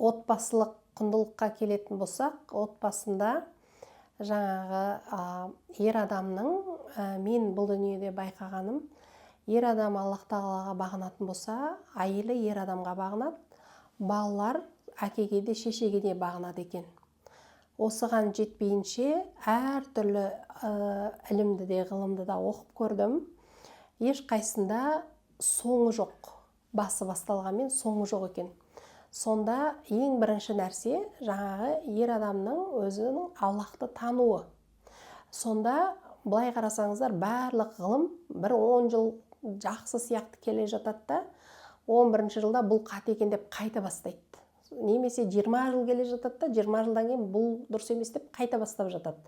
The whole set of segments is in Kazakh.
отбасылық құндылыққа келетін болсақ, отбасында жаңағы ер адамның, мен бұл дүниеде байқағаным, ер адам Аллах тағалаға бағынатын болса, әйелі ер адамға бағынады, балалар әкеге де шешеге де бағынады екен. Осыған жетпейінше әртүрлі ілімді де ғылымды да оқып көрдім. Ешқайсында соңы жоқ, басы басталғанмен соңы жоқ екен. Сонда ең бірінші нәрсе жаңағы ер адамның өзінің Аллахты тануы. Сонда былай қарасаңыздар, барлық ғылым бір 10 жыл жақсы сияқты келе жатады да, 11-ші жылда бұл қате екен деп қайта бастайды. Немесе 20 жыл келе жатады да, 20 жылдан кейін бұл дұрыс емес деп қайта бастап жатады.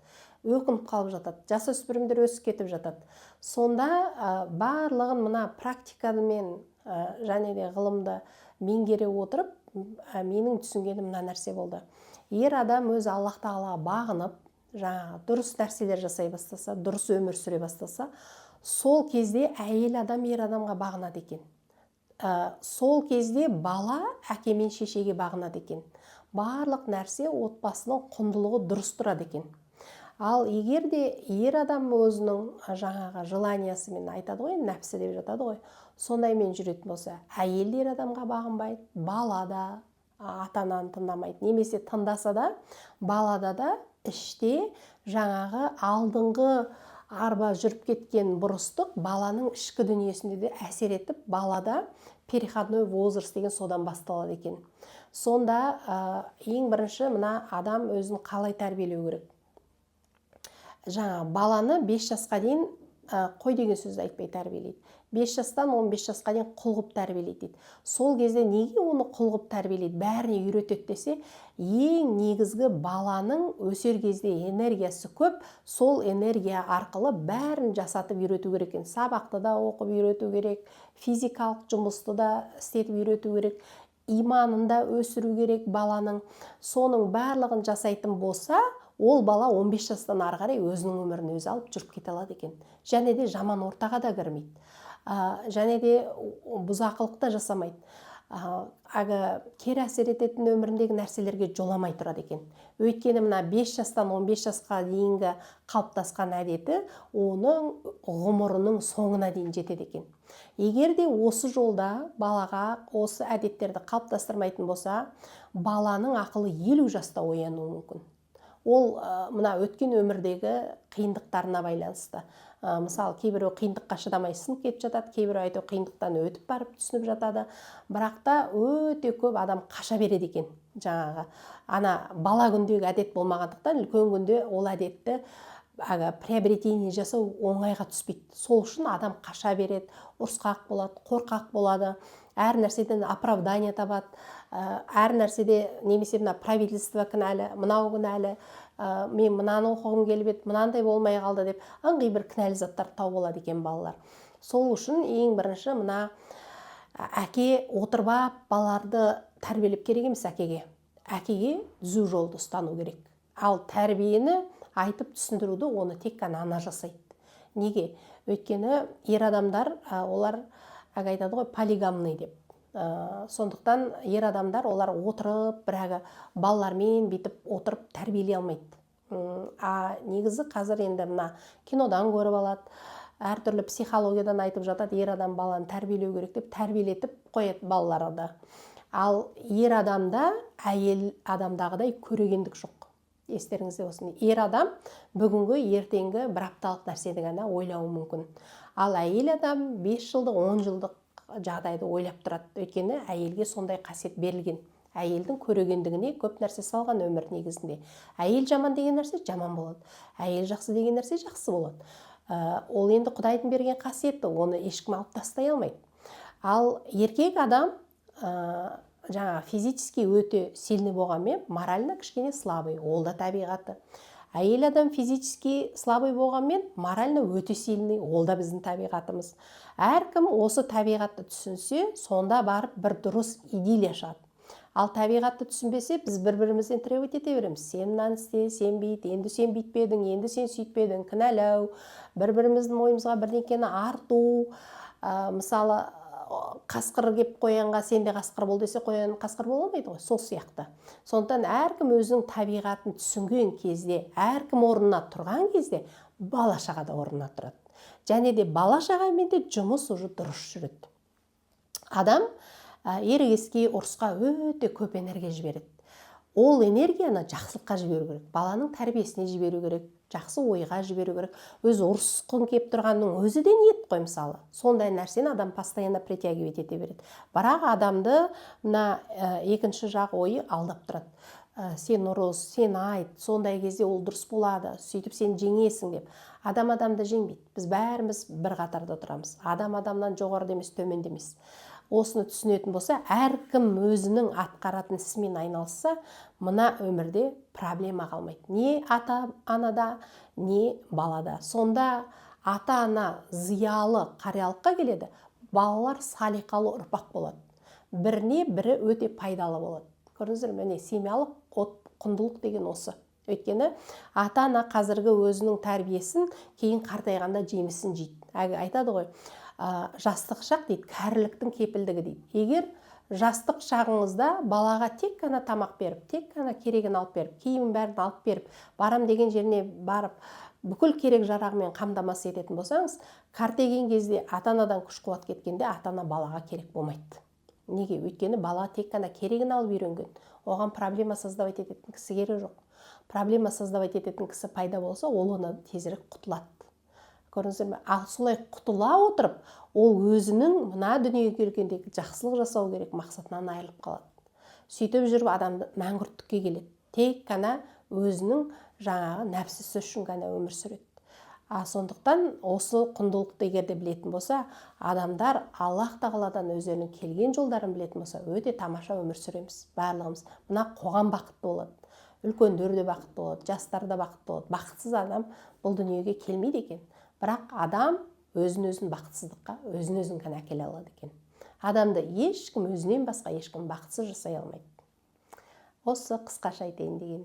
Өкініп қалып жатады. Жасөспірімдер өсіп кетіп жатады. Сонда барлығын мына практикамен және де ғылымды меңгере отырып, менің түсінгенім мына нәрсе болды. Ер адам өзі Аллах тағалаға бағынып, жаңағы дұрыс нәрселер жасай бастаса, дұрыс өмір сүре бастаса, сол кезде әйел адам ер адамға бағынады екен. Сол кезде бала әке мен шешеге бағынады екен. Барлық нәрсе отбасының құндылығы дұрыс тұрады екен. Ал егер де ер адам өзінің жаңағы желаниясымен айтады ғой, нәпсі деп жатады ғой, сондаймен жүретін болса, әйел ер адамға бағынбайды, бала да ата-ананы тыңдамайды. Немесе тыңдаса да, балада да іште жаңағы алдыңғы арба жүріп кеткен бұрыстық баланың ішкі дүниесінде де әсер етіп, балада переходной возраст деген содан басталады екен. Сонда ең бірінші мына адам өзін қалай тәрбиелеу керек. Жаңа баланы 5 жасқа дейін қой деген сөзді айтпай тәрбиелейді. 5 жастан 15 жасқа дейін құлғып тәрбиелейді дейді. Сол кезде неге оны құлғып тәрбиелейді, бәріне үйретеді десе, ең негізгі баланың өсер кезде энергиясы көп, сол энергия арқылы бәрін жасатып үйрету керек екен. Сабақты да оқып үйрету керек, физикалық жұмысты да істетіп үйрету керек, иманын да өсіру керек баланың. Соның барлығын жасайтын болса, ол бала 15 жастан ары қарай өзінің өмірін өзі алып жүріп кете алады екен. Және де жаман ортаға да кірмейді. Және де бұзақылық та жасамайды. Кері әсер ететін өміріндегі нәрселерге жоламай тұрады екен. Өйткені мына 5 жастан 15 жасқа дейінгі қалыптасқан әдеті оның ғұмырының соңына дейін жетеді екен. Егер де осы жолда балаға осы әдеттерді қалыптастырмайтын болса, баланың ақылы 50 жаста оянуы мүмкін. Ол мына өткен өмірдегі қиындықтарына байланысты. Мысалы, кейбірі қиындыққа шыдамай сынып кетіп жатады, кейбірі айту қиындықтан өтіп барып түсініп жатады. Бірақ та өте көп адам қаша береді екен. Жаңағы бала күндегі әдет болмағандықтан, үлкен күнде ол әдетті приобретение жасау оңайға түспейді. Сол үшін адам қаша береді, ұрысқақ болады, қорқақ болады, әр нәрседен оправдание табады. Әр нәрседе немесе мына правительство кінәлі, мынау кінәлі, мен мынаны оқығым келіп еді, мынандай болмай қалды деп ыңғай бір кінәлі заттар тауып алады екен балалар. Сол үшін ең бірінші мына әке отырып балаларды тәрбиелеп керек емес әкеге. Әкеге түзу жолды ұстану керек. Ал тәрбиені айтып түсіндіруді оны тек қана ана жасайды. Неге? Өйткені ер адамдар, олар айтады ғой, полигамный деп. Сондықтан ер адамдар олар отырып, бірәгі балалармен бетіп отырып тәрбиелей алмайды. Негізі қазір енді мына кинодан көріп алады, әртүрлі психологиядан айтып жатады, ер адам баланы тәрбиелеу керек деп тәрбиелетіп қояды балаларды. Ал ер адамда әйел адамдағыдай көрегендік жоқ. Естеріңізде болсын. Ер адам бүгінгі ертеңгі бір апталық нәрсені ғана ойлауы мүмкін. Ал әйел адам 5 жылдық, 10 жылдық жағдайды ойлап тұрады. Өйткені әйелге сондай қасиет берілген. Әйелдің көрегендігіне көп нәрсе салған өмір негізінде. Әйел жаман деген нәрсе жаман болады. Әйел жақсы деген нәрсе жақсы болады. Ол енді Құдайдың берген қасиеті, оны ешкім алып тастай алмайды. Ал еркек адам жаңа физически өте сильный болғанмен, морально кішкене слабый, ол да табиғаты. Әйел адам физически слабый болғанмен, морально өте сильный, ол да біздің табиғатымыз. Әркім осы табиғатты түсінсе, сонда барып бір дұрыс идиллия шығады. Ал табиғатты түсінбесе, біз бір-бірімізден требовать ете береміз. Сен мынаны істе, сен бүйт, енді сен бүйтпедің, енді сен сөйтпедің, кінәлау, бір-біріміздің ойымызға бірдеңкені арту. Мысалы, қасқыр кеп қоянға сен де қасқыр бол десе қоян қасқыр бола алмайды ғой, сол сияқты. Сондықтан әркім өзінің табиғатын түсінген кезде, әркім орнына тұрған кезде бала шаға да орнына тұрады. Және де бала шағамен де жұмыс уже дұрыс жүреді. Адам ерегеске, ұрысқа өте көп энергия жібереді. Ол энергияны жақсылыққа жіберу керек, баланың тәрбиесіне жіберу керек, жақсы ойға жіберу керек. Өзі ұрысқын кеп тұрғанның өзі де ниет қой мысалы. Сондай нәрсені адам постоянно притягивать ете береді. Бірақ адамды мына екінші жақ ойы алдап тұрады. Сен ұрыс, сен айт, сондай кезде ол дұрыс болады, сөйтіп сен жеңесің деп. Адам адамды жеңбейді. Біз бәріміз бір қатарда тұрамыз. Адам адамнан жоғарыда емес, төменде емес. Осыны түсінетін болса, әркім өзінің атқаратын ісімен айналысса, мына өмірде проблема қалмайды. Не ата-анада, не балада. Сонда ата-ана зиялы қариялыққа келеді, балалар салиқалы ұрпақ болады. Біріне бірі өте пайдалы болады. Көрдіңіздер, міне семьялық құндылық деген осы. Өйткені ата-ана қазіргі өзінің тәрбиесін кейін қартайғанда жемісін жейді. Айтады ғой, жастық шақ дейді, кәріліктің кепілдігі дейді. Егер жастық шағыңызда балаға тек қана тамақ беріп, тек қана керегін алып беріп, киімін бәрін алып беріп, барам деген жеріне барып, бүкіл керек жарағымен қамтамасыз ететін болсаңыз, қартайған кезде ата-анадан күш-қуат кеткенде ата-ана балаға керек болмайды. Неге? Өйткені бала тек қана керегін алып үйренген. Оған проблема создавать ететін кісі керек жоқ. Проблема создавать ететін кісі пайда болса, ол оны тезірек құтылады. Көрдіңіздер ме? Ал солай құтыла отырып, ол өзінің мына дүниеге келгендегі жақсылық жасау керек мақсатынан айырылып қалады. Сөйтіп жүріп адамды мәңгүрттікке келеді. Тек қана өзінің жаңағы нәпсісі үшін ғана өмір сүреді. Сондықтан осы құндылықты егерде білетін болса, адамдар Аллах тағаладан өздерінің келген жолдарын білетін болса, өте тамаша өмір сүреміз барлығымыз. Мына қоғам бақытты болады. Үлкендер де бақытты болады, жастар да бақытты болады. Бақытсыз адам бұл дүниеге келмейді екен. Бірақ адам өзін-өзін бақытсыздыққа, өзін-өзін ғана әкеле алады екен. Адамды ешкім өзінен басқа ешкім бақытсыз жасай алмайды. Осы қысқаша айтайын деген.